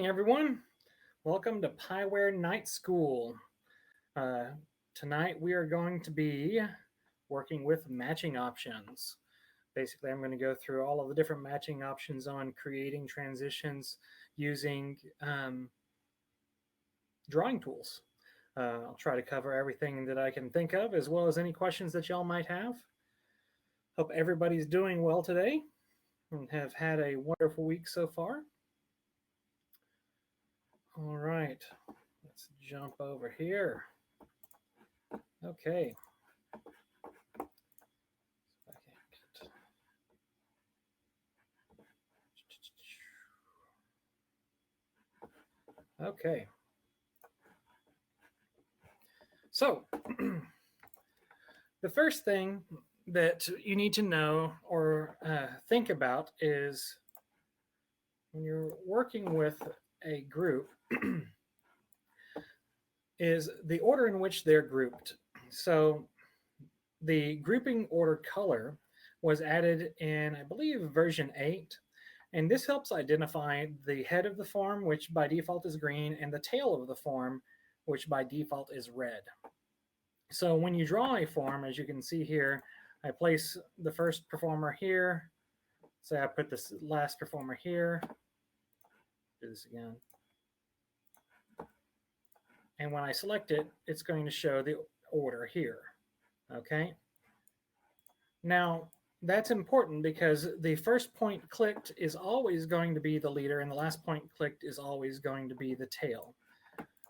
morning, everyone. Welcome to Pyware Night School. Uh, Tonight we are going to be working with matching options. Basically, I'm going to go through all of the different matching options on creating transitions using drawing tools. I'll try to cover everything that I can think of, as well as any questions that y'all might have. Hope everybody's doing well today and have had a wonderful week so far. All right, let's jump over here. Okay. Okay. So, the first thing that you need to know or think about is when you're working with a group, is the order in which they're grouped. So, the grouping order color was added in, I believe, version 8. And this helps identify the head of the form, which by default is green, and the tail of the form, which by default is red. So when you draw a form, as you can see here, I place the first performer here. Say I put this last performer here. Do this again. And when I select it, it's going to show the order here. Okay. Now, that's important because the first point clicked is always going to be the leader, and the last point clicked is always going to be the tail,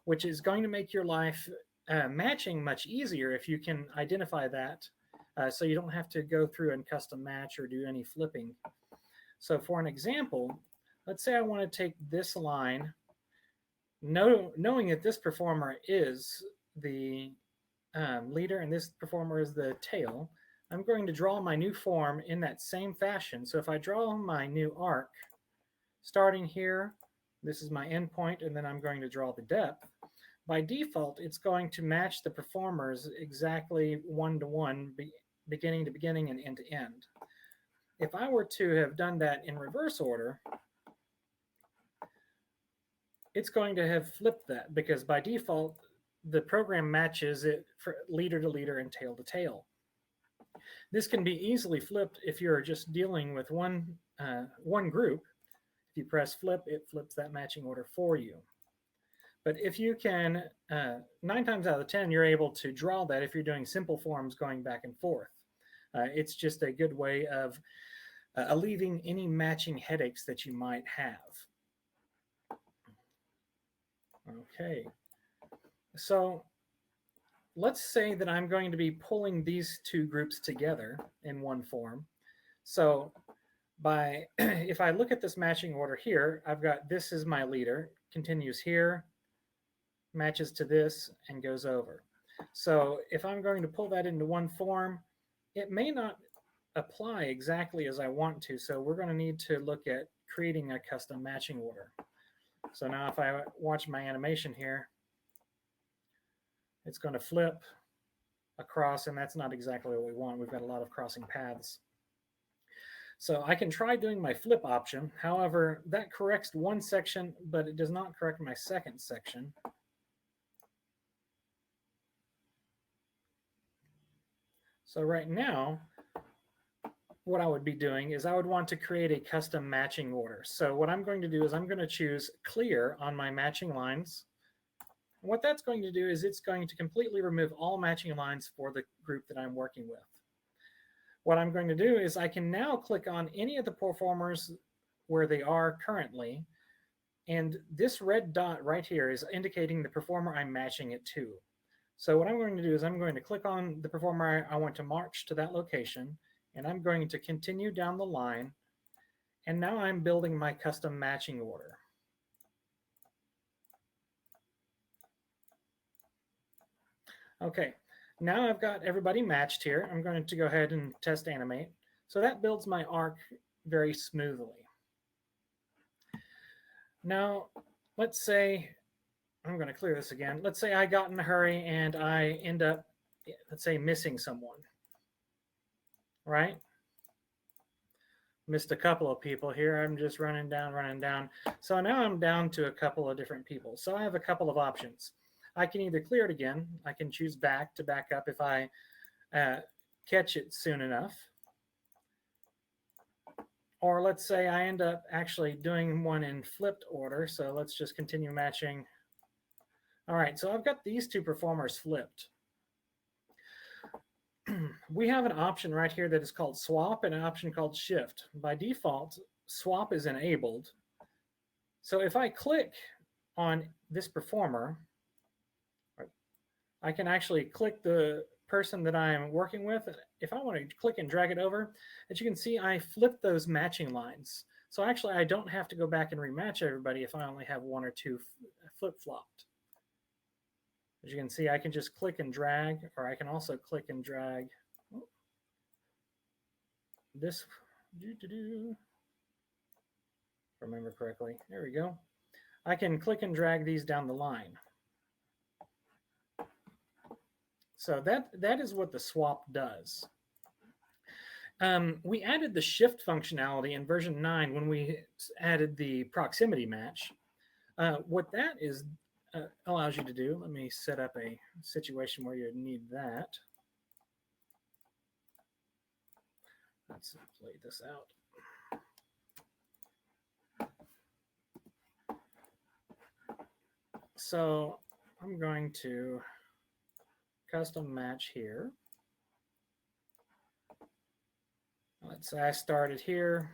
which is going to make your life matching much easier if you can identify that, so you don't have to go through and custom match or do any flipping. So for an example, let's say I want to take this line, knowing that this performer is the leader and this performer is the tail. I'm going to draw my new form in that same fashion. So if I draw my new arc, starting here, this is my endpoint, and then I'm going to draw the depth. By default, it's going to match the performers exactly one-to-one, beginning to beginning and end to end. If I were to have done that in reverse order, it's going to have flipped that because by default, the program matches it for leader to leader and tail to tail. This can be easily flipped if you're just dealing with one group. If you press flip, it flips that matching order for you. But if you can, 9 times out of 10, you're able to draw that if you're doing simple forms going back and forth. It's just a good way of alleviating any matching headaches that you might have. Okay, so let's say that I'm going to be pulling these two groups together in one form. So if I look at this matching order here, I've got this is my leader, continues here, matches to this, and goes over. So if I'm going to pull that into one form, it may not apply exactly as I want to. So we're going to need to look at creating a custom matching order. So now if I watch my animation here, it's going to flip across, and that's not exactly what we want. We've got a lot of crossing paths. So I can try doing my flip option. However, that corrects one section, but it does not correct my second section. So right now, what I would be doing is I would want to create a custom matching order. So what I'm going to do is I'm going to choose clear on my matching lines. And what that's going to do is it's going to completely remove all matching lines for the group that I'm working with. What I'm going to do is I can now click on any of the performers where they are currently, and this red dot right here is indicating the performer I'm matching it to. So what I'm going to do is I'm going to click on the performer I want to march to that location, and I'm going to continue down the line, and now I'm building my custom matching order. Okay, now I've got everybody matched here. I'm going to go ahead and test animate. So that builds my arc very smoothly. Now, let's say, I'm going to clear this again. Let's say I got in a hurry and I end up, let's say, missing someone, right? Missed a couple of people here. I'm just running down. So now I'm down to a couple of different people. So I have a couple of options. I can either clear it again. I can choose back to back up if I catch it soon enough. Or let's say I end up actually doing one in flipped order. So let's just continue matching. All right, so I've got these two performers flipped. We have an option right here that is called swap and an option called shift. By default, swap is enabled. So if I click on this performer, I can actually click the person that I'm working with. If I want to click and drag it over, as you can see, I flipped those matching lines. So actually, I don't have to go back and rematch everybody if I only have one or two flip-flopped. As you can see, I can just click and drag, or I can also click and drag this. Remember correctly. There we go. I can click and drag these down the line. So that is what the swap does. We added the shift functionality in version 9 when we added the proximity match. What that is allows you to do, let me set up a situation where you need that. Let's play this out. So I'm going to custom match here. Let's say I started here,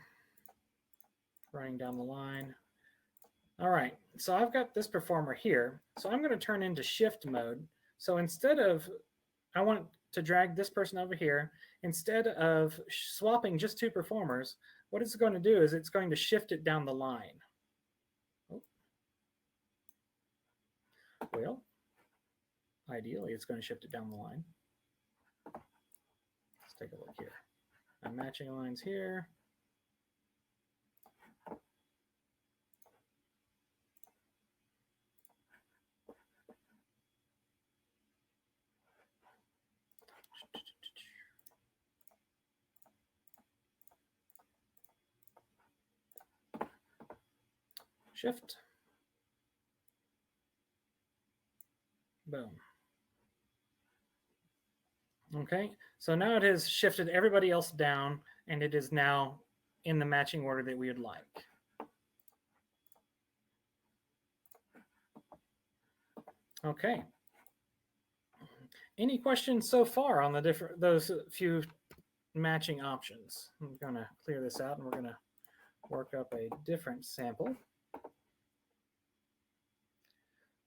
running down the line. All right, so I've got this performer here. So I'm going to turn into shift mode. So instead of, I want to drag this person over here, instead of swapping just two performers, what it's going to do is it's going to shift it down the line. Oh. Well, ideally, it's going to shift it down the line. Let's take a look here. I'm matching lines here. Shift. Boom. Okay, so now it has shifted everybody else down, and it is now in the matching order that we would like. Okay. Any questions so far on those few matching options? I'm going to clear this out, and we're going to work up a different sample.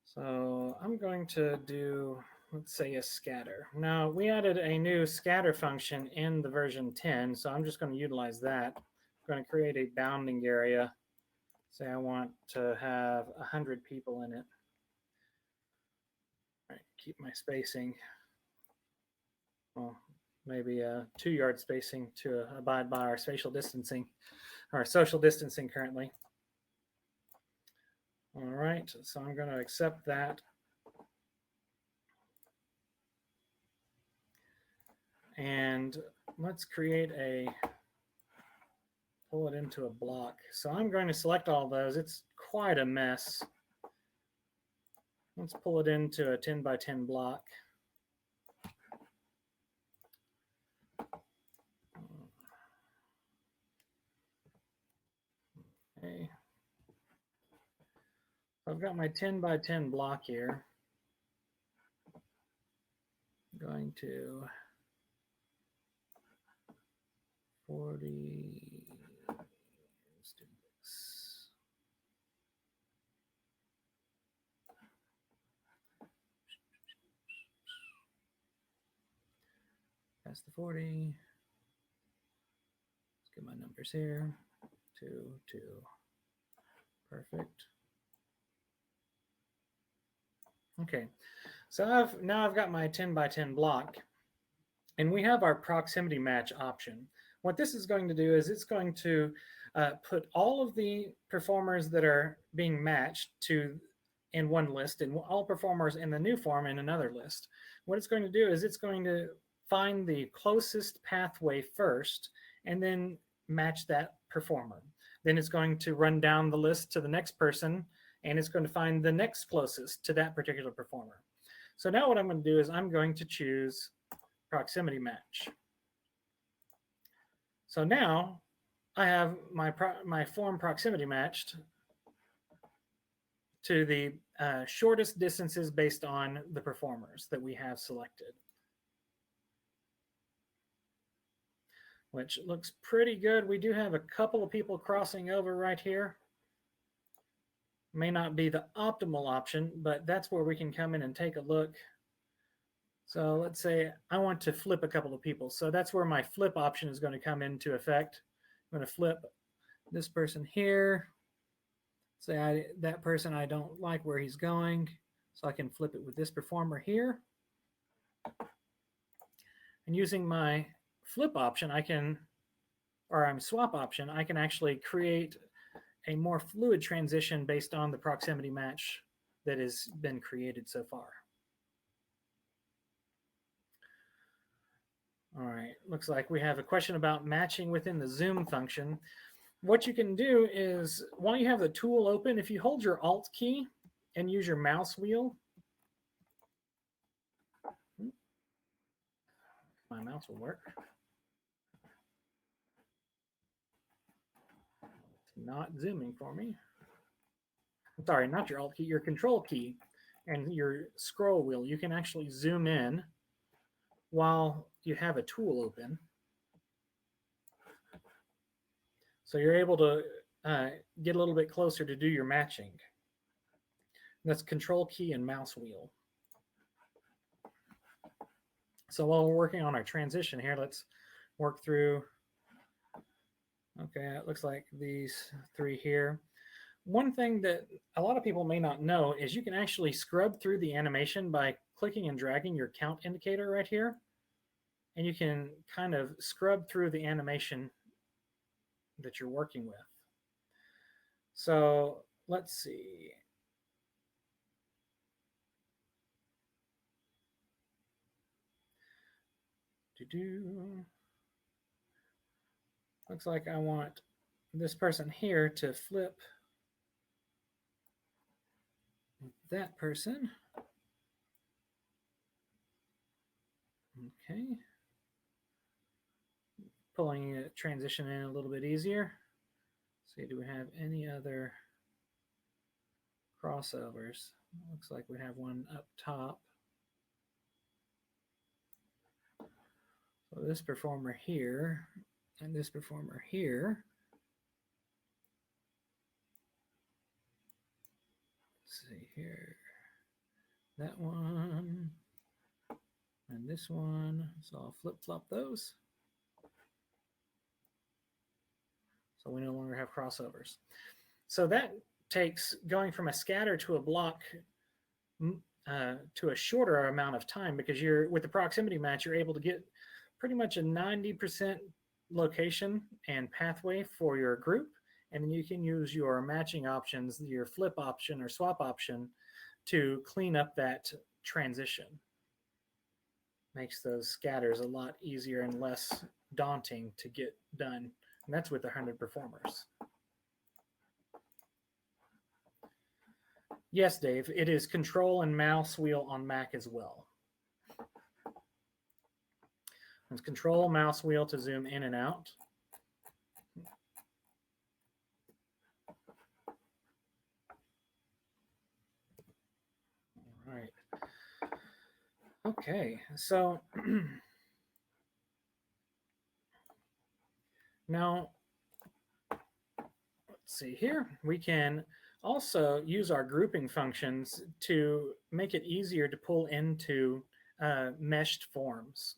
So I'm going to do, let's say, a scatter. Now, we added a new scatter function in the version 10, so I'm just going to utilize that. I'm going to create a bounding area. Say I want to have 100 people in it. All right, keep my spacing. Well, maybe a 2-yard spacing to abide by our spatial distancing, or social distancing currently. All right, so I'm going to accept that. And let's create pull it into a block. So I'm going to select all those. It's quite a mess. Let's pull it into a 10 by 10 block. Okay. I've got my 10 by 10 block here. I'm going to 40. Let's do this. Past the 40. Let's get my numbers here. 2, 2. Perfect. Okay, so now I've got my 10 by 10 block, and we have our proximity match option. What this is going to do is it's going to put all of the performers that are being matched in one list, and all performers in the new form in another list. What it's going to do is it's going to find the closest pathway first, and then match that performer. Then it's going to run down the list to the next person, and it's going to find the next closest to that particular performer. So now what I'm going to do is I'm going to choose proximity match. So now I have my form proximity matched to the shortest distances based on the performers that we have selected, which looks pretty good. We do have a couple of people crossing over right here. May not be the optimal option, but that's where we can come in and take a look. So let's say I want to flip a couple of people. So that's where my flip option is going to come into effect. I'm going to flip this person here. Say that person, I don't like where he's going, so I can flip it with this performer here. And using my flip option, swap option, I can actually create a more fluid transition based on the proximity match that has been created so far. All right, looks like we have a question about matching within the zoom function. What you can do is, while you have the tool open, if you hold your Alt key and use your mouse wheel, my mouse will work. It's not zooming for me. I'm sorry, not your Alt key, your Control key and your scroll wheel. You can actually zoom in while you have a tool open. So you're able to get a little bit closer to do your matching. That's Control key and mouse wheel. So while we're working on our transition here, let's work through. Okay, it looks like these three here. One thing that a lot of people may not know is you can actually scrub through the animation by clicking and dragging your count indicator right here. And you can kind of scrub through the animation that you're working with. So let's see. Looks like I want this person here to flip that person. Okay. Pulling a transition in a little bit easier. See, do we have any other crossovers? Looks like we have one up top. So this performer here and this performer here. Let's see here. That one and this one. So I'll flip-flop those. So we no longer have crossovers. So that takes going from a scatter to a block to a shorter amount of time, because with the proximity match, you're able to get pretty much a 90% location and pathway for your group. And then you can use your matching options, your flip option or swap option, to clean up that transition. Makes those scatters a lot easier and less daunting to get done. And that's with 100 performers. Yes, Dave, it is Control and mouse wheel on Mac as well. It's Control mouse wheel to zoom in and out. All right. Okay, so now let's see here. We can also use our grouping functions to make it easier to pull into meshed forms.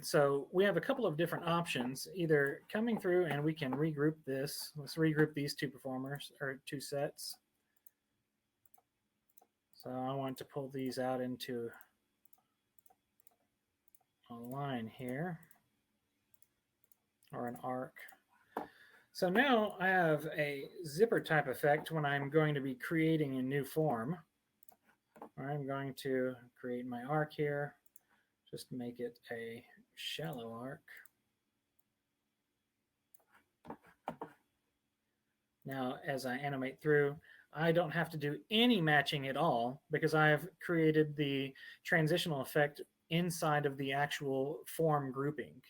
So we have a couple of different options, either coming through and we can regroup this. Let's regroup these two performers or two sets. So I want to pull these out into a line here, or an arc. So now I have a zipper type effect when I'm going to be creating a new form. I'm going to create my arc here, just make it a shallow arc. Now, as I animate through, I don't have to do any matching at all because I've created the transitional effect inside of the actual form grouping.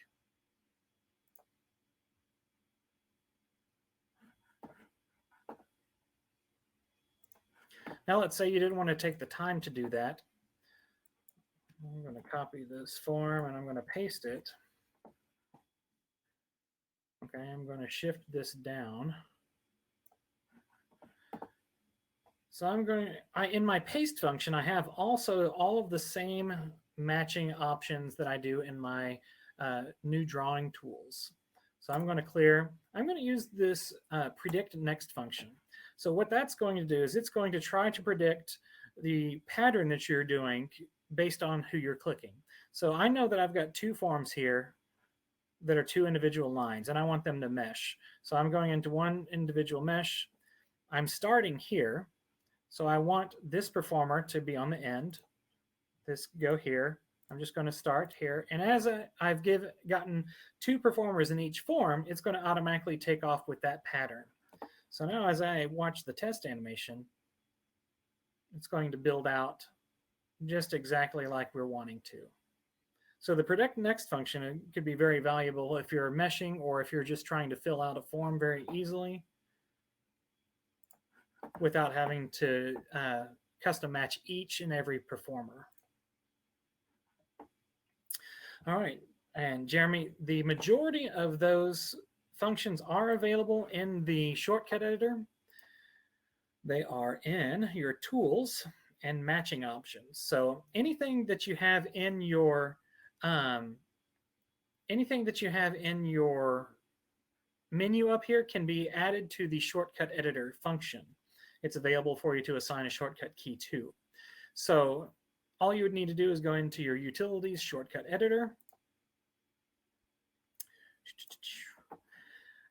Now, let's say you didn't want to take the time to do that. I'm going to copy this form and I'm going to paste it. Okay, I'm going to shift this down. So I'm going to, in my paste function, I have also all of the same matching options that I do in my new drawing tools. So I'm going to clear, I'm going to use this predict next function. So what that's going to do is it's going to try to predict the pattern that you're doing based on who you're clicking. So I know that I've got two forms here that are two individual lines and I want them to mesh. So I'm going into one individual mesh. I'm starting here. So I want this performer to be on the end. This go here. I'm just going to start here. And as I've gotten two performers in each form, it's going to automatically take off with that pattern. So now as I watch the test animation, it's going to build out just exactly like we're wanting to. So the predict next function could be very valuable if you're meshing or if you're just trying to fill out a form very easily without having to custom match each and every performer. All right, and Jeremy, the majority of those functions are available in the shortcut editor. They are in your tools and matching options. So anything that you have in your menu up here can be added to the shortcut editor function. It's available for you to assign a shortcut key to. So all you would need to do is go into your utilities shortcut editor.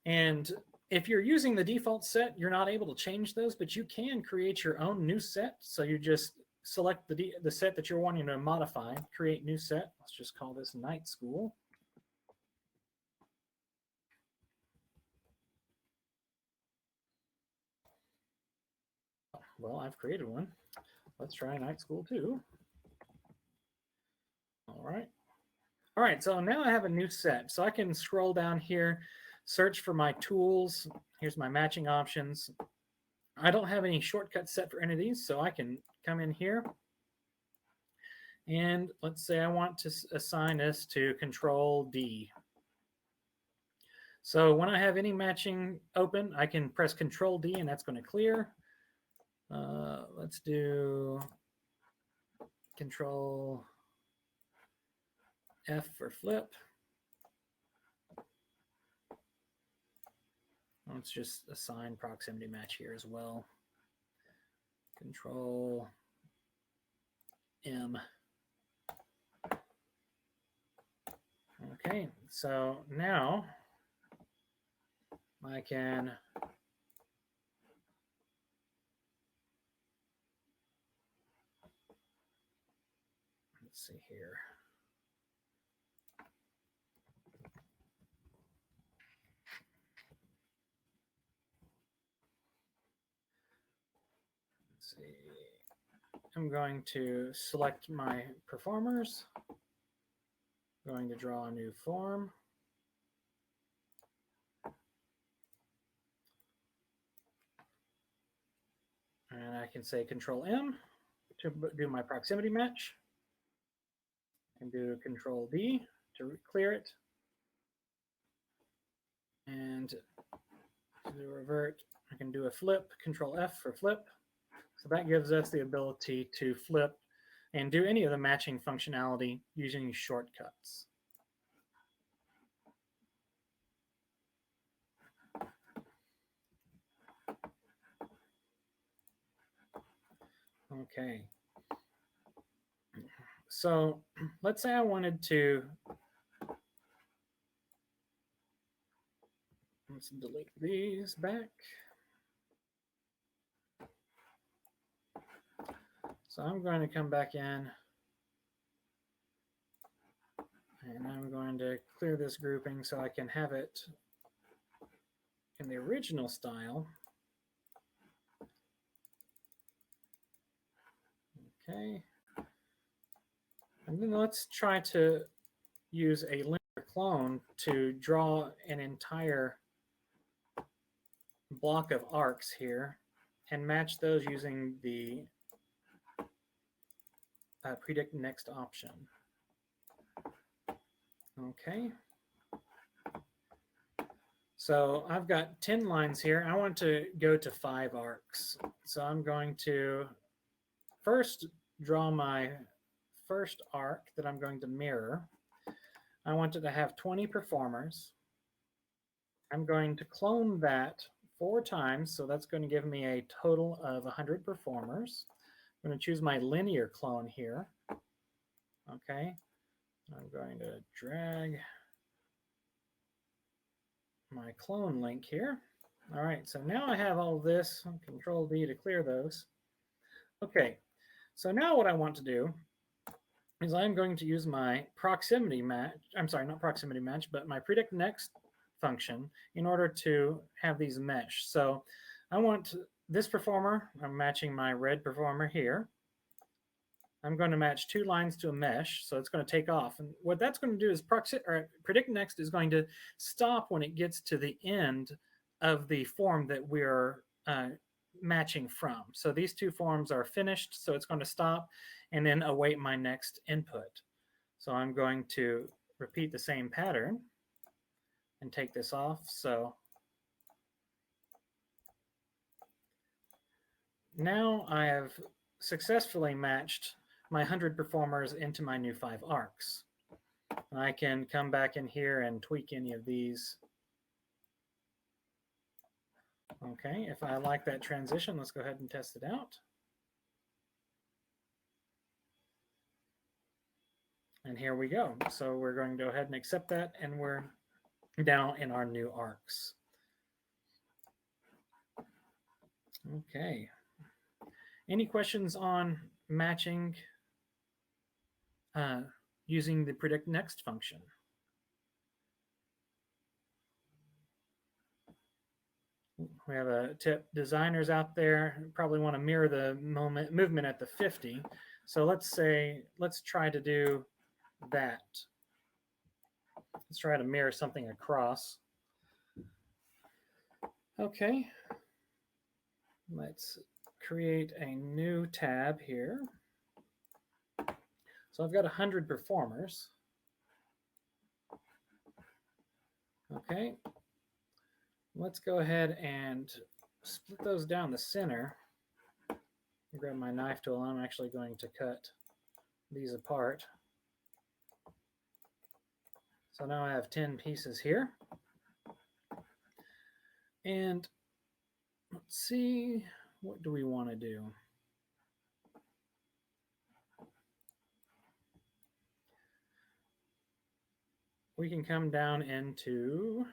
And if you're using the default set, you're not able to change those, but you can create your own new set. So you just select the set that you're wanting to modify, create new set. Let's just call this Night School. Well, I've created one. Let's try Night School 2. All right. All right, so now I have a new set. So I can scroll down here, search for my tools. Here's my matching options. I don't have any shortcuts set for any of these, so I can come in here. And let's say I want to assign this to Control D. So when I have any matching open, I can press Control D and that's going to clear. Let's do Control F for flip. Let's just assign proximity match here as well. Control M. Okay, so now I can let's see here. Let's see. I'm going to select my performers. I'm going to draw a new form. And I can say Control M to do my proximity match. I can do Control D to clear it. And to revert, I can do a flip, Control F for flip. So that gives us the ability to flip and do any of the matching functionality using shortcuts. Okay. So let's say I wanted to, let's delete these back. So I'm going to come back in and I'm going to clear this grouping so I can have it in the original style. Okay. And then let's try to use a linear clone to draw an entire block of arcs here and match those using the predict next option. Okay. So I've got 10 lines here. I want to go to 5 arcs. So I'm going to first draw my first arc that I'm going to mirror. I want it to have 20 performers. I'm going to clone that 4 times, so that's going to give me a total of 100 performers. I'm going to choose my linear clone here. Okay, I'm going to drag my clone link here. All right, so now I have all this. Control D to clear those. Okay, so now what I want to do is I'm going to use my proximity match. I'm sorry, not proximity match, but my predict next function in order to have these mesh. So I want this performer, I'm matching my red performer here. I'm going to match 2 lines to a mesh, so it's going to take off. And what that's going to do is predict next is going to stop when it gets to the end of the form that we're matching from. So these 2 forms are finished, so it's going to stop and then await my next input. So I'm going to repeat the same pattern and take this off. So now I have successfully matched my 100 performers into my new 5 arcs. I can come back in here and tweak any of these. Okay, if I like that transition, let's go ahead and test it out. And here we go. So we're going to go ahead and accept that, and we're now in our new arcs. Okay. Any questions on matching using the predict next function? We have a tip. Designers out there probably want to mirror the movement at the 50. So let's try to do that. Let's try to mirror something across. Okay. Let's create a new tab here. So I've got 100 performers. Okay. Let's go ahead and split those down the center. Grab my knife tool. I'm actually going to cut these apart. So now I have 10 pieces here. And let's see, what do we want to do? We can come down into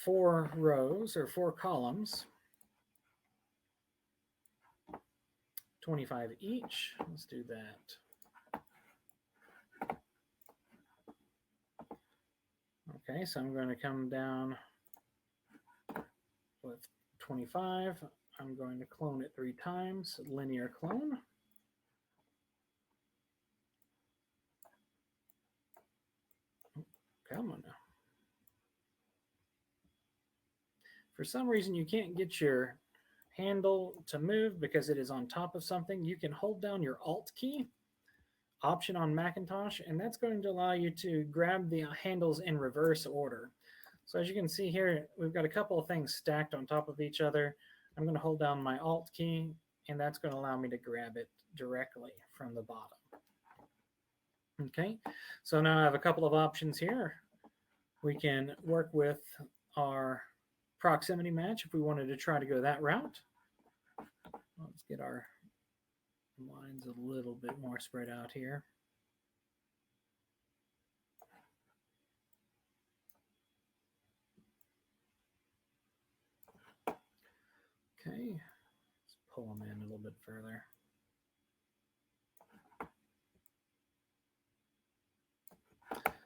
4 rows or 4 columns, 25 each. Let's do that. Okay, so I'm going to come down with 25. I'm going to clone it 3 times, linear clone. Come on now. For some reason, you can't get your handle to move because it is on top of something. You can hold down your Alt key, Option on Macintosh, and that's going to allow you to grab the handles in reverse order. So as you can see here, we've got a couple of things stacked on top of each other. I'm going to hold down my Alt key, and that's going to allow me to grab it directly from the bottom. Okay, so now I have a couple of options here. We can work with our proximity match if we wanted to try to go that route. Let's get our lines a little bit more spread out here. Okay, let's pull them in a little bit further.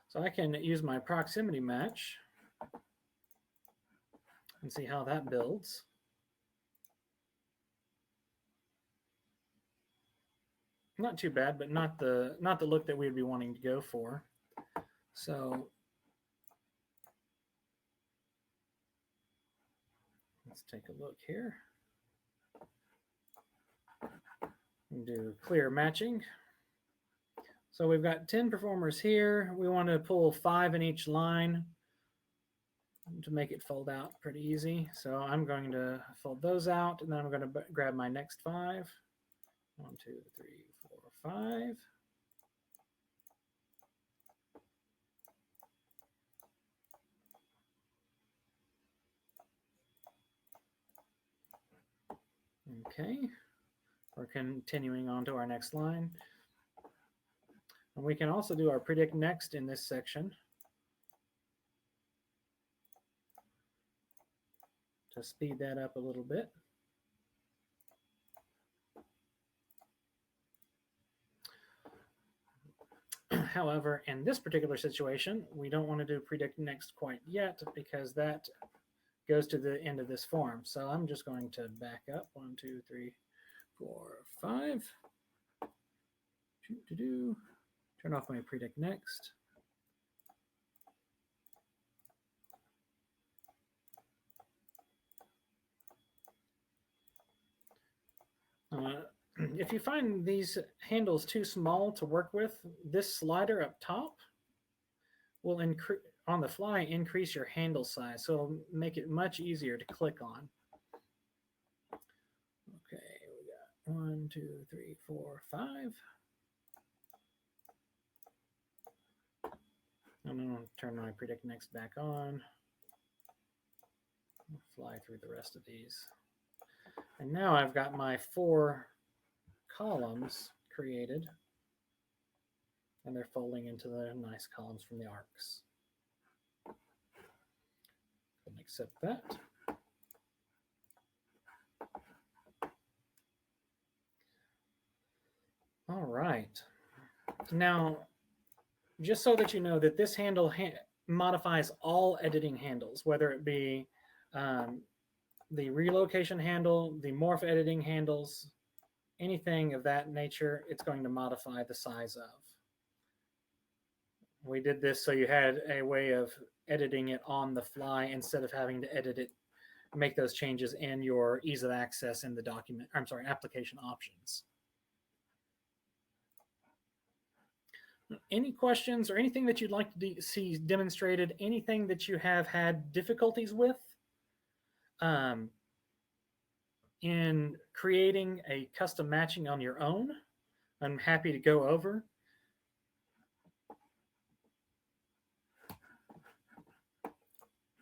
So I can use my proximity match and see how that builds. not too bad, but not the look that we'd be wanting to go for. So let's take a look here. Do clear matching. So we've got 10 performers here. We want to pull 5 in each line to make it fold out pretty easy. So I'm going to fold those out, and then I'm going to grab my next 5. 1, 2, 3, 4, 5. Okay, we're continuing on to our next line. And we can also do our predict next in this section to speed that up a little bit. However, in this particular situation, we don't want to do predict next quite yet because that goes to the end of this form. So I'm just going to back up 1, 2, 3, 4, 5. Turn off my predict next. If you find these handles too small to work with, this slider up top will on the fly increase your handle size, so it'll make it much easier to click on. Okay, we got 1, 2, 3, 4, 5. I'm going to turn my predict next back on. I'll fly through the rest of these. And now I've got my 4 columns created, and they're folding into the nice columns from the arcs. And accept that. All right. Now, just so that you know that this handle modifies all editing handles, whether it be the relocation handle, the morph editing handles, anything of that nature, it's going to modify the size of. We did this so you had a way of editing it on the fly instead of having to edit it, make those changes in your ease of access in the document, application options. Any questions or anything that you'd like to see demonstrated, anything that you have had difficulties with in creating a custom matching on your own, I'm happy to go over.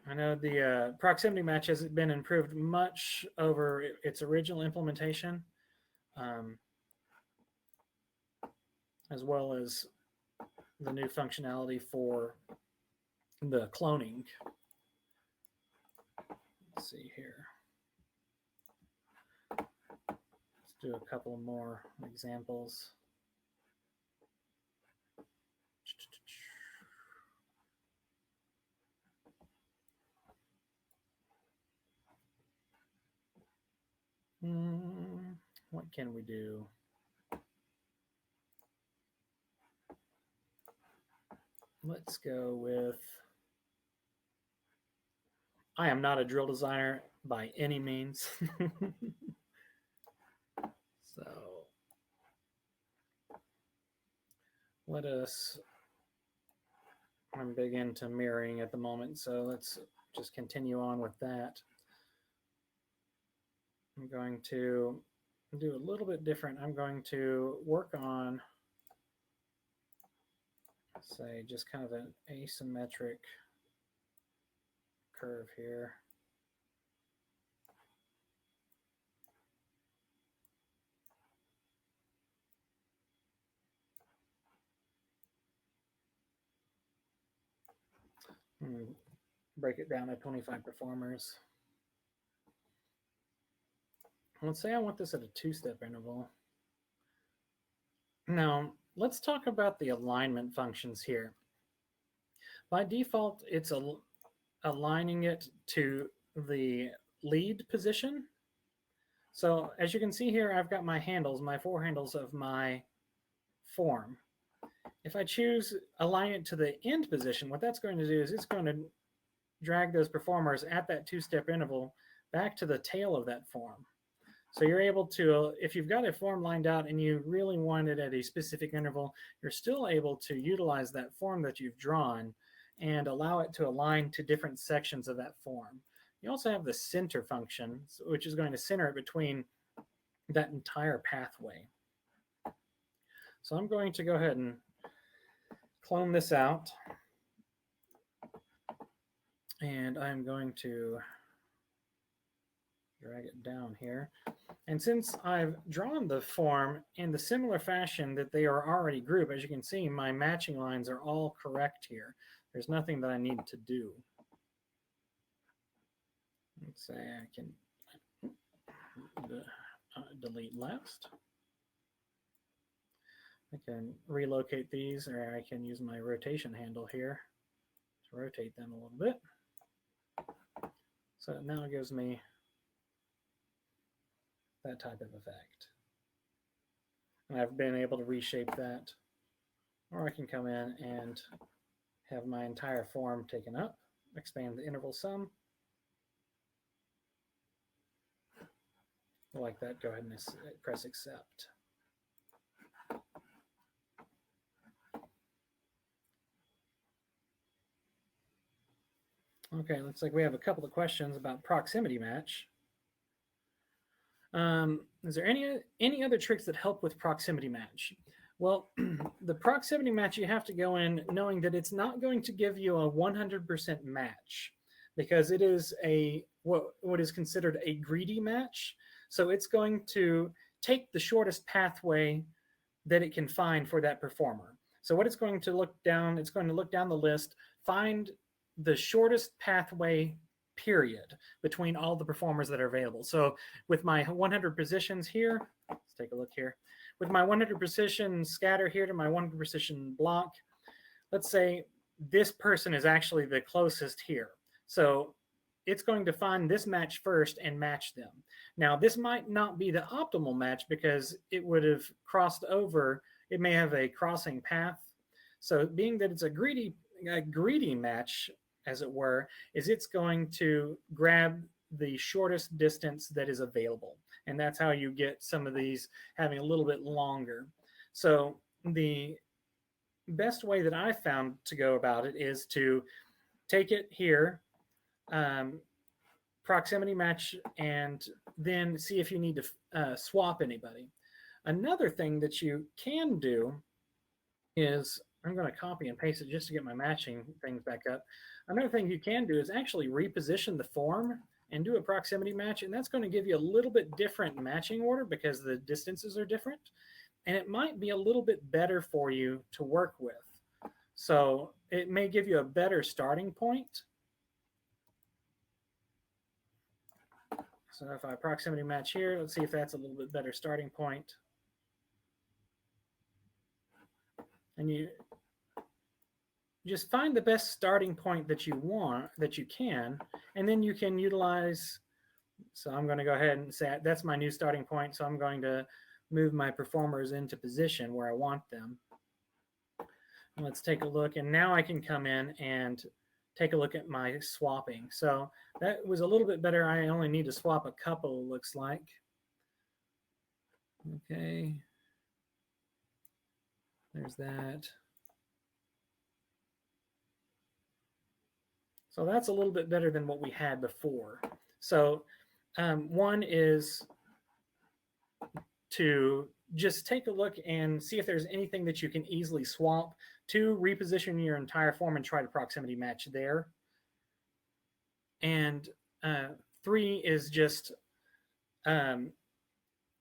I know the proximity match has been improved much over its original implementation, as well as the new functionality for the cloning. Let's see here. Let's do a couple more examples. What can we do? Let's go with, I am not a drill designer by any means. So let us, I'm big into mirroring at the moment, so let's just continue on with that. I'm going to do a little bit different. I'm going to work on, say, just kind of an asymmetric curve here. Break it down to 25 performers. Let's say I want this at a 2-step interval. Now, let's talk about the alignment functions here. By default, it's aligning it to the lead position. So as you can see here, I've got my handles, my 4 handles of my form. If I choose align it to the end position, what that's going to do is it's going to drag those performers at that two-step interval back to the tail of that form. So you're able to, if you've got a form lined out and you really want it at a specific interval, you're still able to utilize that form that you've drawn and allow it to align to different sections of that form. You also have the center function, which is going to center it between that entire pathway. So I'm going to go ahead and clone this out. And I'm going to drag it down here. And since I've drawn the form in the similar fashion that they are already grouped, as you can see, my matching lines are all correct here. There's nothing that I need to do. Let's say I can delete last. I can relocate these, or I can use my rotation handle here to rotate them a little bit. So now it gives me that type of effect. And I've been able to reshape that. Or I can come in and have my entire form taken up, expand the interval some. Like that, go ahead and press accept. Okay, looks like we have a couple of questions about proximity match. Is there any other tricks that help with proximity match? Well, the proximity match, you have to go in knowing that it's not going to give you a 100% match because it is a what is considered a greedy match. So it's going to take the shortest pathway that it can find for that performer. So what it's going to look down, it's going to look down the list, find the shortest pathway period between all the performers that are available. So with my 100 positions here, let's take a look here. With my 100 position scatter here to my 100 position block, let's say this person is actually the closest here. So it's going to find this match first and match them. Now, this might not be the optimal match because it would have crossed over. It may have a crossing path. So being that it's a greedy match, as it were, is it's going to grab the shortest distance that is available. And that's how you get some of these having a little bit longer. So the best way that I found to go about it is to take it here, proximity match, and then see if you need to swap anybody. Another thing that you can do is, I'm going to copy and paste it just to get my matching things back up. Another thing you can do is actually reposition the form and do a proximity match, and that's going to give you a little bit different matching order because the distances are different, and it might be a little bit better for you to work with. So it may give you a better starting point. So if I proximity match here, let's see if that's a little bit better starting point. And you just find the best starting point that you want, that you can, and then you can utilize. So I'm going to go ahead and say that's my new starting point. So I'm going to move my performers into position where I want them. And let's take a look. And now I can come in and take a look at my swapping. So that was a little bit better. I only need to swap a couple, looks like. Okay. There's that. So that's a little bit better than what we had before. So one is to just take a look and see if there's anything that you can easily swap. Two, reposition your entire form and try to proximity match there. And three is just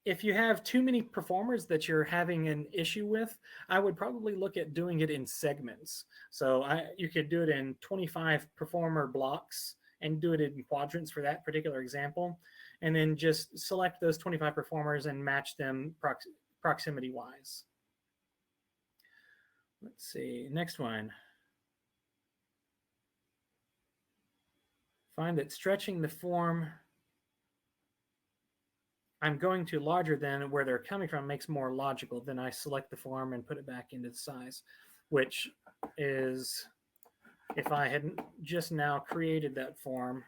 if you have too many performers that you're having an issue with, I would probably look at doing it in segments. So you could do it in 25 performer blocks and do it in quadrants for that particular example. And then just select those 25 performers and match them proximity-wise. Let's see, next one. Find that stretching the form I'm going to larger than where they're coming from makes more logical. Then I select the form and put it back into the size, which is, if I hadn't just now created that form,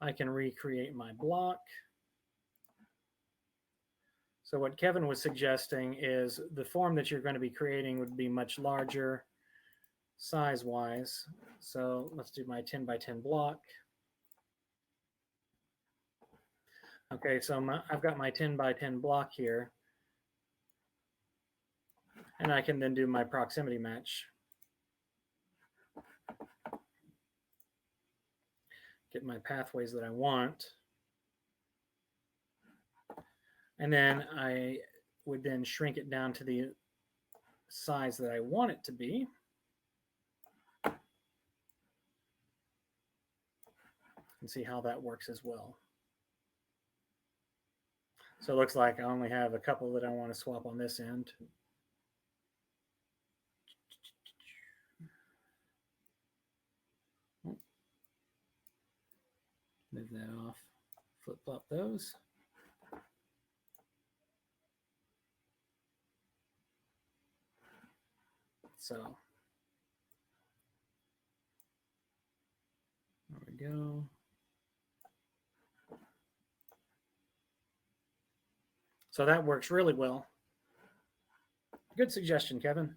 I can recreate my block. So what Kevin was suggesting is the form that you're going to be creating would be much larger size-wise. So let's do my 10 by 10 block. Okay, so I've got my 10 by 10 block here. And I can then do my proximity match. Get my pathways that I want. And then I would then shrink it down to the size that I want it to be. And see how that works as well. So it looks like I only have a couple that I want to swap on this end. Move that off, flip-flop those. So there we go. So that works really well. Good suggestion, Kevin.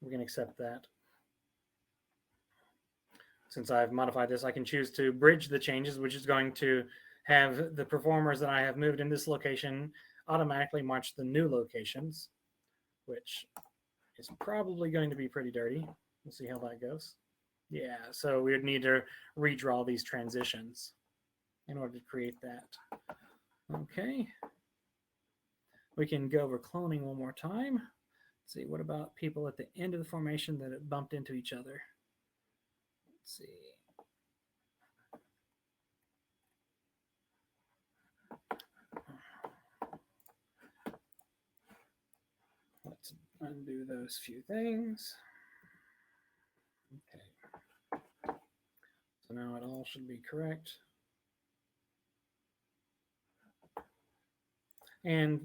We can accept that. Since I've modified this, I can choose to bridge the changes, which is going to have the performers that I have moved in this location automatically march the new locations, which is probably going to be pretty dirty. We'll see how that goes. Yeah, so we would need to redraw these transitions in order to create that. Okay. We can go over cloning one more time. Let's see, what about people at the end of the formation that it bumped into each other? Let's see. Let's undo those few things. Okay. So now it all should be correct. And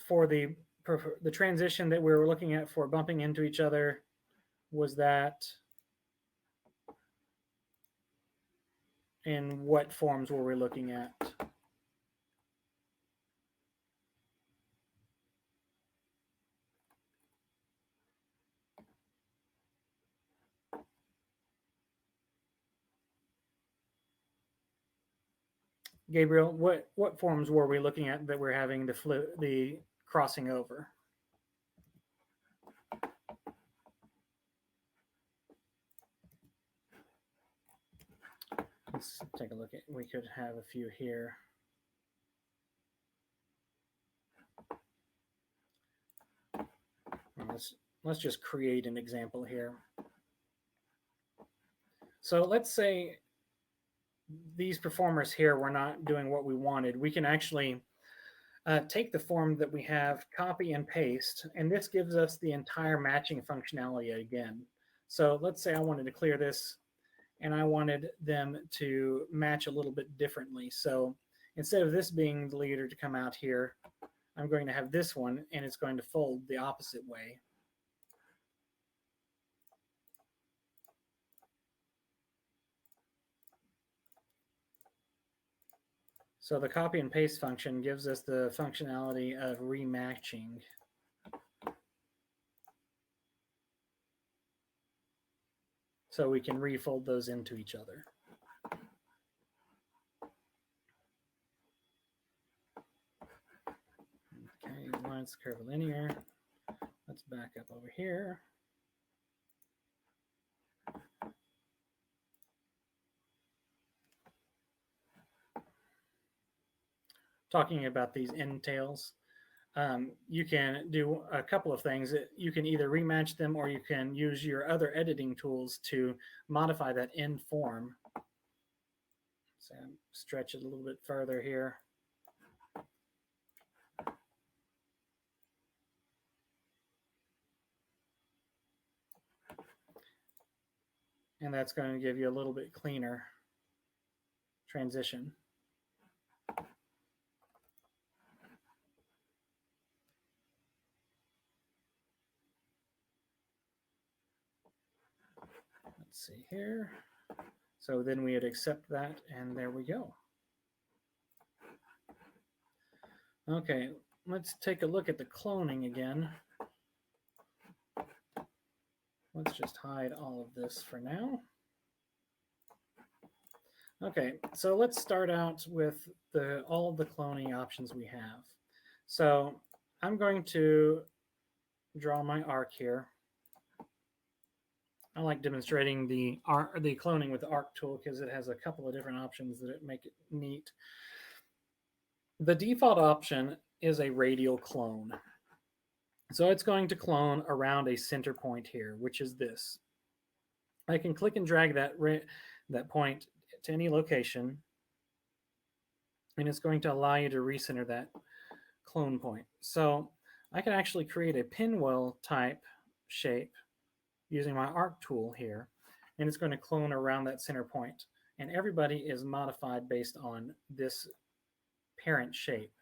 for the transition that we were looking at for bumping into each other, was that in what forms were we looking at? Gabriel, what forms were we looking at that we're having the crossing over? Let's take a look at, we could have a few here. Let's just create an example here. So let's say these performers here were not doing what we wanted. We can actually take the form that we have, copy and paste, and this gives us the entire matching functionality again. So let's say I wanted to clear this and I wanted them to match a little bit differently. So instead of this being the leader to come out here, I'm going to have this one and it's going to fold the opposite way. So the copy and paste function gives us the functionality of rematching. So we can refold those into each other. Okay, lines curvilinear. Let's back up over here. Talking about these end tails, you can do a couple of things. You can either rematch them or you can use your other editing tools to modify that end form. So stretch it a little bit further here. And that's going to give you a little bit cleaner transition. Let's see here. So then we would accept that, and there we go. Okay, let's take a look at the cloning again. Let's just hide all of this for now. Okay, so let's start out with all of the cloning options we have. So I'm going to draw my arc here. I like demonstrating the cloning with the arc tool because it has a couple of different options that make it neat. The default option is a radial clone. So it's going to clone around a center point here, which is this. I can click and drag that point to any location, and it's going to allow you to recenter that clone point. So I can actually create a pinwheel type shape using my arc tool here, and it's going to clone around that center point. And everybody is modified based on this parent shape.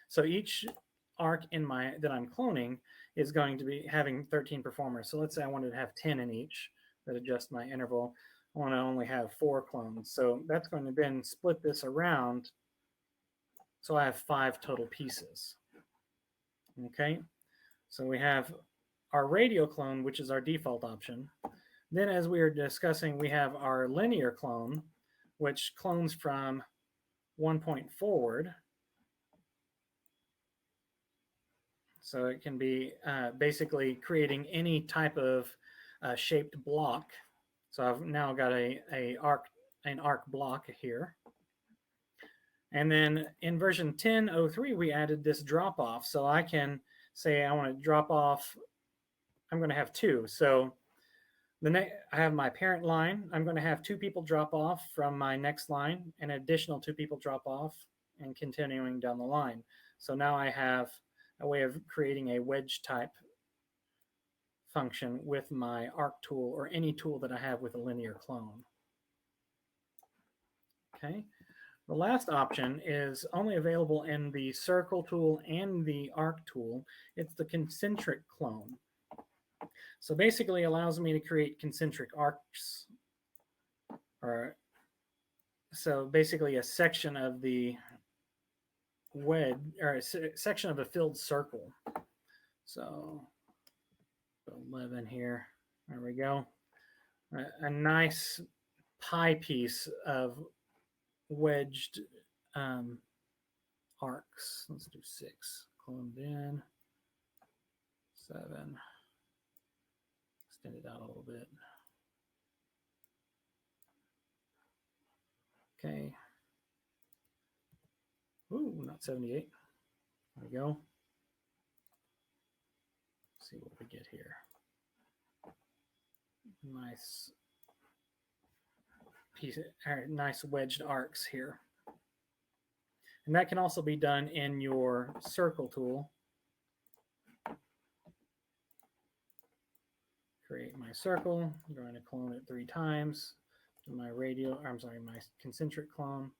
So each arc that I'm cloning is going to be having 13 performers. So let's say I wanted to have 10 in each that adjust my interval. I want to only have 4 clones. So that's going to then split this around. So I have 5 total pieces. Okay, so we have our radial clone, which is our default option. Then as we were discussing, we have our linear clone, which clones from 1 point forward. So it can be basically creating any type of shaped block. So I've now got an arc block here. And then in version 10.03, we added this drop off. So I can say I want to drop off. I'm going to have 2. So I have my parent line. I'm going to have 2 people drop off from my next line, and additional 2 people drop off, and continuing down the line. So now I have a way of creating a wedge type function with my arc tool or any tool that I have with a linear clone. Okay. The last option is only available in the circle tool and the arc tool. It's the concentric clone. So basically allows me to create concentric arcs, so basically a section of the wedge, or a section of a filled circle. So 11 here. There we go. A nice pie piece of wedged arcs. Let's do 6. Cloned in. 7. Extend it out a little bit. Okay. Ooh, not 78. There we go. Let's see what we get here. Nice nice wedged arcs here. And that can also be done in your circle tool. Create my circle. I'm going to clone it 3 times. Do my my concentric clone.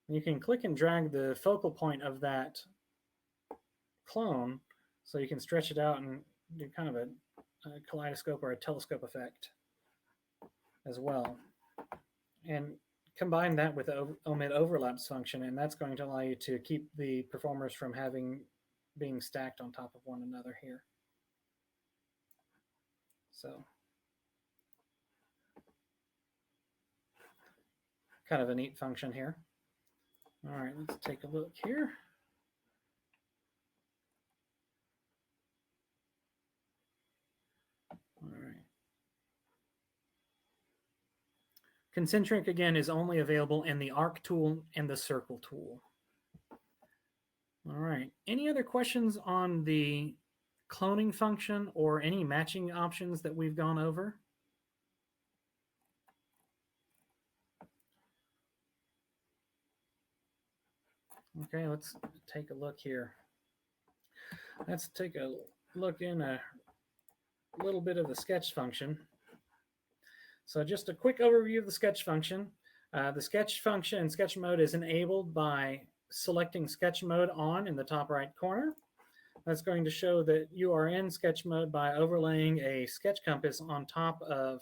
And you can click and drag the focal point of that clone so you can stretch it out and do kind of a kaleidoscope or a telescope effect as well. And combine that with the omit overlaps function, and that's going to allow you to keep the performers from being stacked on top of one another here. So kind of a neat function here. All right, let's take a look here. All right. Concentric, again, is only available in the arc tool and the circle tool. All right. Any other questions on the cloning function or any matching options that we've gone over? Okay, let's take a look here. Let's take a look in a little bit of the sketch function. So just a quick overview of the sketch function. The sketch function in sketch mode is enabled by selecting sketch mode on in the top right corner. That's going to show that you are in sketch mode by overlaying a sketch compass on top of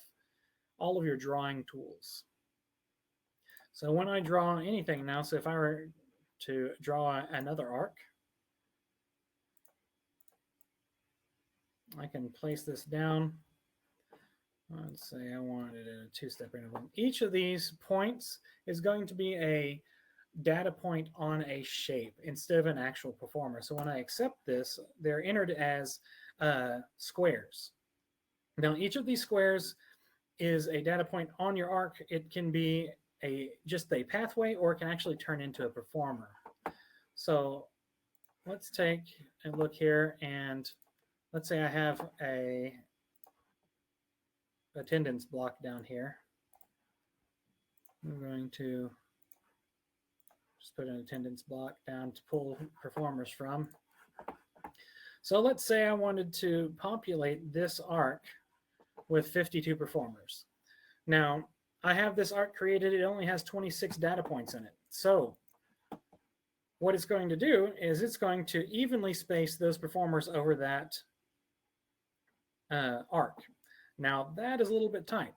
all of your drawing tools. So when I draw anything now, so if I were to draw another arc, I can place this down. Let's say I wanted a two-step interval. Each of these points is going to be a data point on a shape instead of an actual performer. So when I accept this, they're entered as squares. Now, each of these squares is a data point on your arc. It can be just a pathway, or it can actually turn into a performer. So let's take a look here, and let's say I have a attendance block down here. I'm going to just put an attendance block down to pull performers from. So let's say I wanted to populate this arc with 52 performers. Now, I have this arc created. It only has 26 data points in it. So what it's going to do is it's going to evenly space those performers over that arc. Now, that is a little bit tight.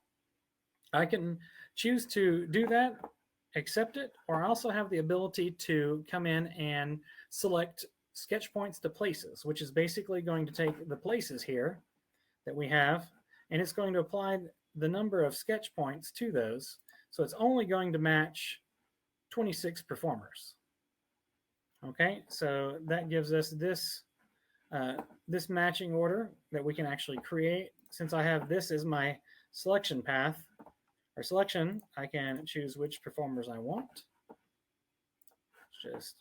I can choose to do that, accept it, or I also have the ability to come in and select sketch points to places, which is basically going to take the places here that we have, and it's going to apply the number of sketch points to those. So it's only going to match 26 performers. Okay, so that gives us this this matching order that we can actually create. Since I have this as my selection path or selection, I can choose which performers I want. Just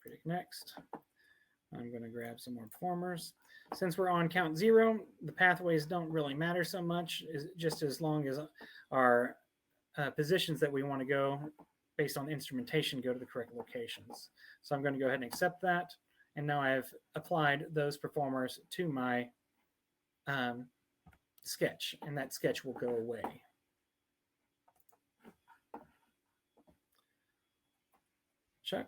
predict next. I'm going to grab some more performers. Since we're on count 0, the pathways don't really matter so much, just as long as our positions that we want to go based on instrumentation go to the correct locations. So I'm going to go ahead and accept that. And now I've applied those performers to my sketch, and that sketch will go away. Chuck,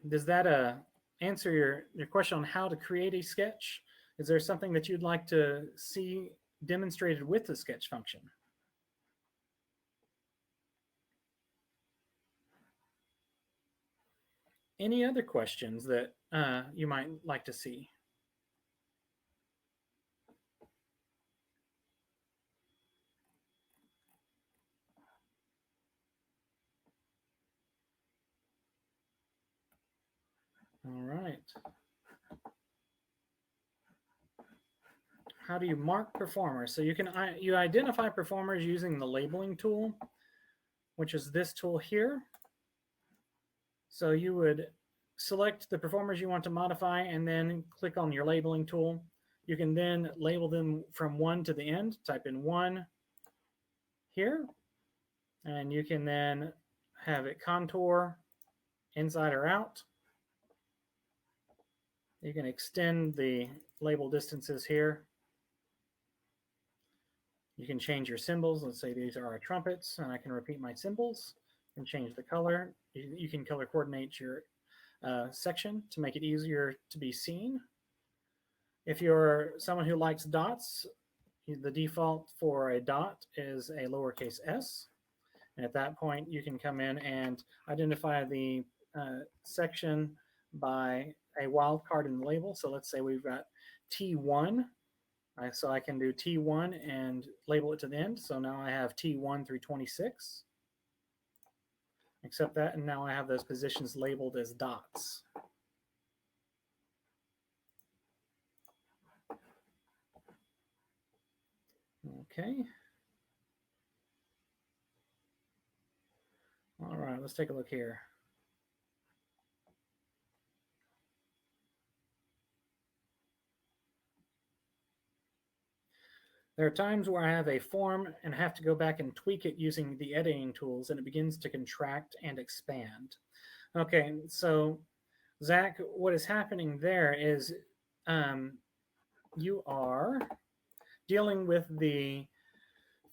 does that answer your question on how to create a sketch? Is there something that you'd like to see demonstrated with the sketch function? Any other questions that you might like to see? All right. How do you mark performers? So you identify performers using the labeling tool, which is this tool here. So you would select the performers you want to modify and then click on your labeling tool. You can then label them from 1 to the end. Type in 1 here, and you can then have it contour inside or out. You can extend the label distances here. You can change your symbols. Let's say these are our trumpets, and I can repeat my symbols and change the color. You can color coordinate your section to make it easier to be seen. If you're someone who likes dots, the default for a dot is a lowercase s. And at that point, you can come in and identify the section by a wildcard in the label. So let's say we've got T1. So I can do T1 and label it to the end. So now I have T1 through 26. Accept that, and now I have those positions labeled as dots. Okay. All right, let's take a look here. There are times where I have a form and have to go back and tweak it using the editing tools, and it begins to contract and expand. Okay, so Zach, what is happening there is you are dealing with the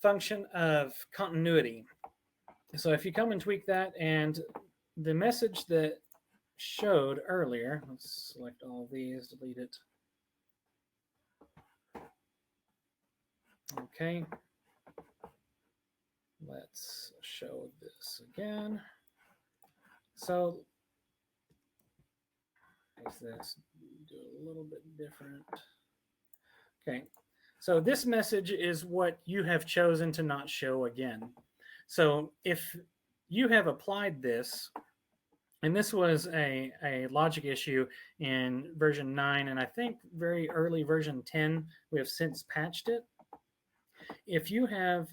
function of continuity. So if you come and tweak that, and the message that showed earlier, let's select all of these, delete it. Okay. Let's show this again. So makes this do a little bit different. Okay. So this message is what you have chosen to not show again. So if you have applied this, and this was a logic issue in version 9, and I think very early version 10, we have since patched it. If you have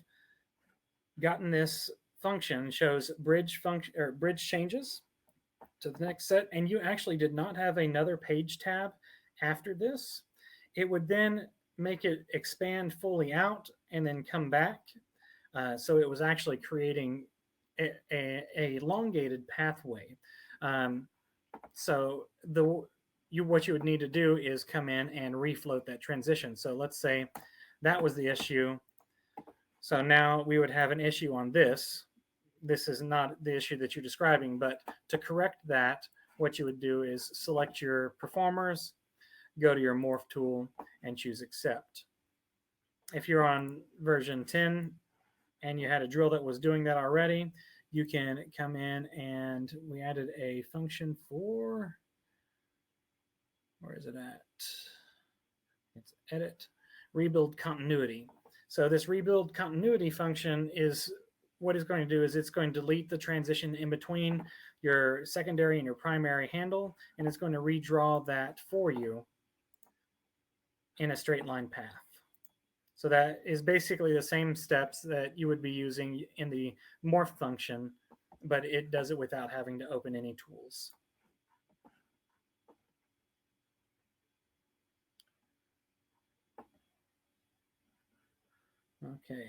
gotten this function, shows bridge function or bridge changes to the next set, and you actually did not have another page tab after this, it would then make it expand fully out and then come back. So it was actually creating a elongated pathway. So what you would need to do is come in and refloat that transition. So let's say that was the issue. So now we would have an issue on this. This is not the issue that you're describing, but to correct that, what you would do is select your performers, go to your morph tool, and choose accept. If you're on version 10 and you had a drill that was doing that already, you can come in, and we added a function for, where is it at? It's edit, rebuild continuity. So this rebuild continuity function is what it's going to do is it's going to delete the transition in between your secondary and your primary handle, and it's going to redraw that for you in a straight line path. So that is basically the same steps that you would be using in the morph function, but it does it without having to open any tools. Okay.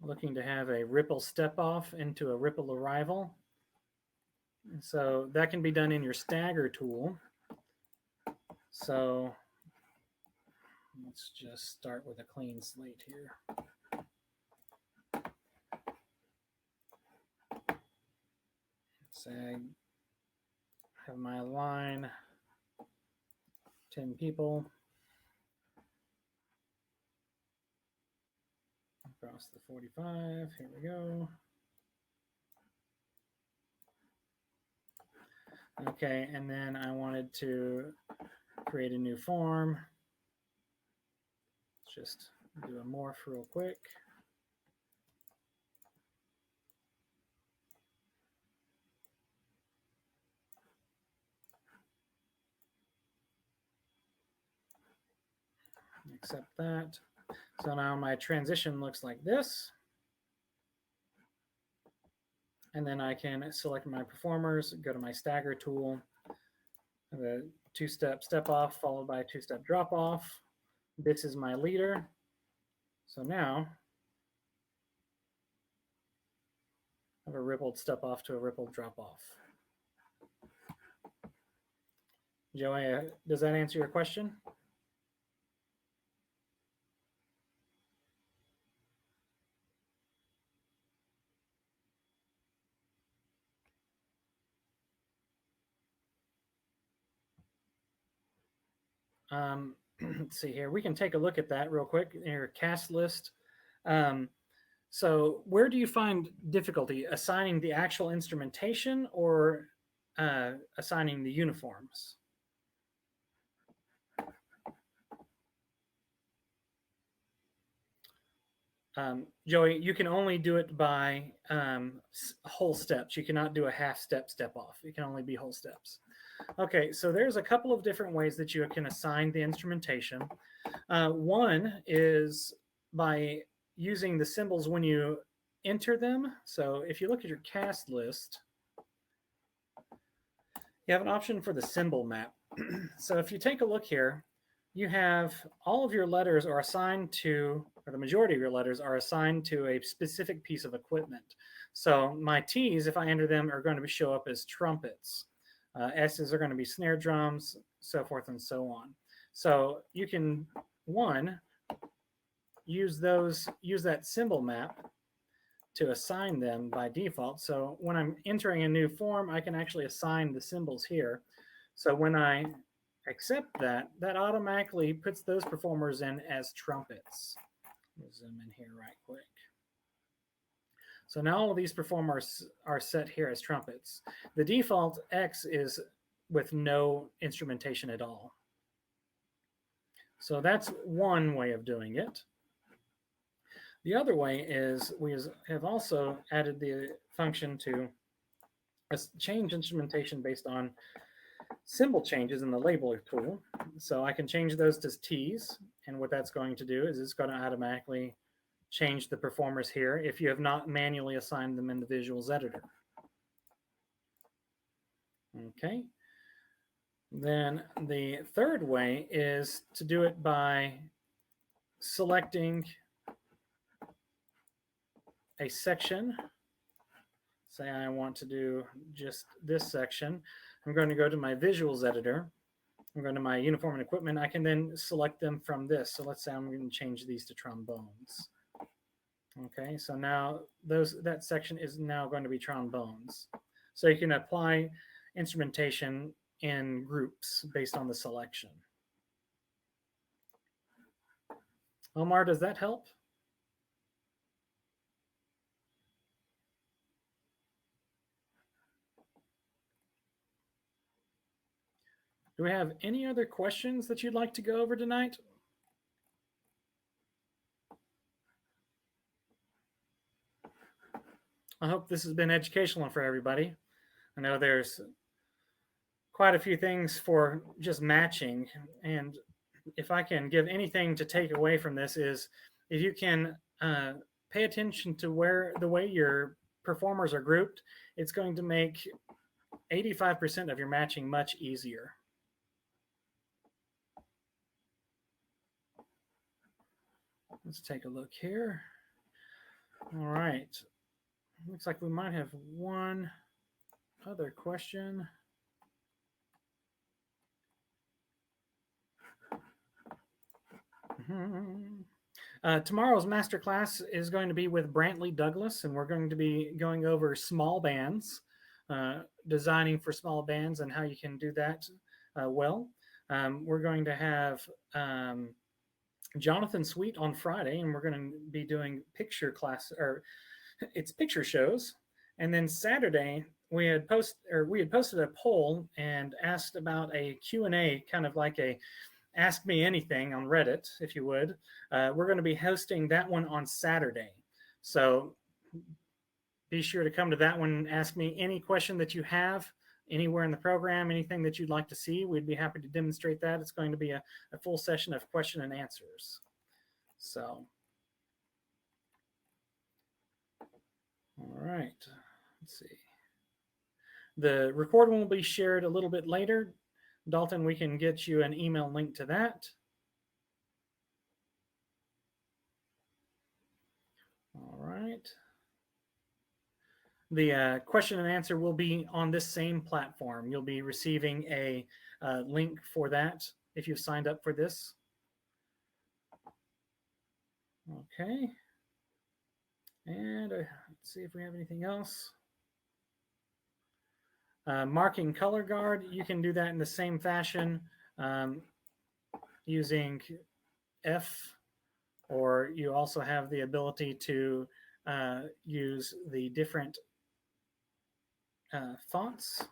Looking to have a ripple step off into a ripple arrival. So that can be done in your stagger tool. So let's just start with a clean slate here. Say I have my line, 10 people. Across the 45, here we go. Okay, and then I wanted to create a new form. Let's just do a morph real quick. Accept that. So now my transition looks like this. And then I can select my performers, go to my stagger tool, the two-step step off followed by a two-step drop off. This is my leader. So now I have a rippled step off to a rippled drop off. Joey, does that answer your question? Let's see here. We can take a look at that real quick in your cast list. So where do you find difficulty? Assigning the actual instrumentation or assigning the uniforms? Joey, you can only do it by whole steps. You cannot do a half step off. It can only be whole steps. Okay, so there's a couple of different ways that you can assign the instrumentation. One is by using the symbols when you enter them. So if you look at your cast list, you have an option for the symbol map. So if you take a look here, you have all of your letters are assigned to, or the majority of your letters are assigned to a specific piece of equipment. So my T's, if I enter them, are going to show up as trumpets. S's are going to be snare drums, so forth and so on. So you can, one, use that symbol map to assign them by default. So when I'm entering a new form, I can actually assign the symbols here. So when I accept that, that automatically puts those performers in as trumpets. We'll zoom in here right quick. So now all of these performers are set here as trumpets. The default X is with no instrumentation at all. So that's one way of doing it. The other way is we have also added the function to change instrumentation based on symbol changes in the labeler tool. So I can change those to T's, and what that's going to do is it's going to automatically change the performers here if you have not manually assigned them in the visuals editor. Okay. Then the third way is to do it by selecting a section. Say I want to do just this section. I'm going to go to my visuals editor. I'm going to my uniform and equipment. I can then select them from this. So let's say I'm going to change these to trombones. Okay, so now that section is now going to be trombones. So you can apply instrumentation in groups based on the selection. Omar, does that help? Do we have any other questions that you'd like to go over tonight? I hope this has been educational for everybody. I know there's quite a few things for just matching, and if I can give anything to take away from this is if you can pay attention to the way your performers are grouped, it's going to make 85% of your matching much easier. Let's take a look here. All right. Looks like we might have one other question. Tomorrow's masterclass is going to be with Brantley Douglas, and we're going to be going over small bands, designing for small bands and how you can do that well. We're going to have Jonathan Sweet on Friday, and we're going to be doing picture class, or it's picture shows. And then Saturday we had posted a poll and asked about a Q&A, kind of like a Ask Me Anything on Reddit, if you would. We're going to be hosting that one on Saturday. So be sure to come to that one and ask me any question that you have anywhere in the program, anything that you'd like to see. We'd be happy to demonstrate that. It's going to be a full session of question and answers. So, all right, let's see. The recording will be shared a little bit later. Dalton, we can get you an email link to that. All right. The question and answer will be on this same platform. You'll be receiving a link for that if you've signed up for this. Okay. And let's see if we have anything else. Marking color guard, you can do that in the same fashion using F, or you also have the ability to use the different fonts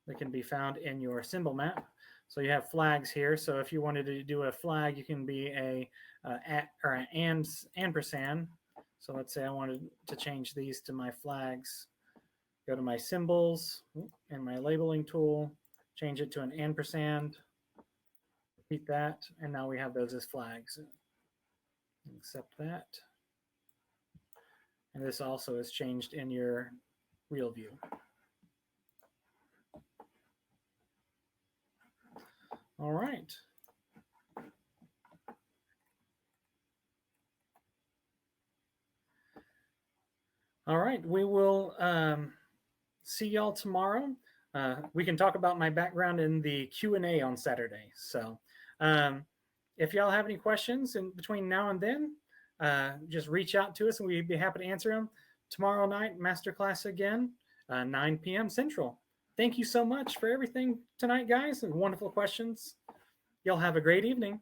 that can be found in your symbol map. So you have flags here. So if you wanted to do a flag, you can be or an ampersand. So let's say I wanted to change these to my flags. Go to my symbols and my labeling tool, change it to an ampersand, repeat that, and now we have those as flags. Accept that. And this also is changed in your real view. All right. All right, we will see y'all tomorrow. We can talk about my background in the Q&A on Saturday. So if y'all have any questions in between now and then, just reach out to us and we'd be happy to answer them. tomorrow night, masterclass again, 9 p.m. Central. Thank you so much for everything tonight, guys, and wonderful questions. Y'all have a great evening.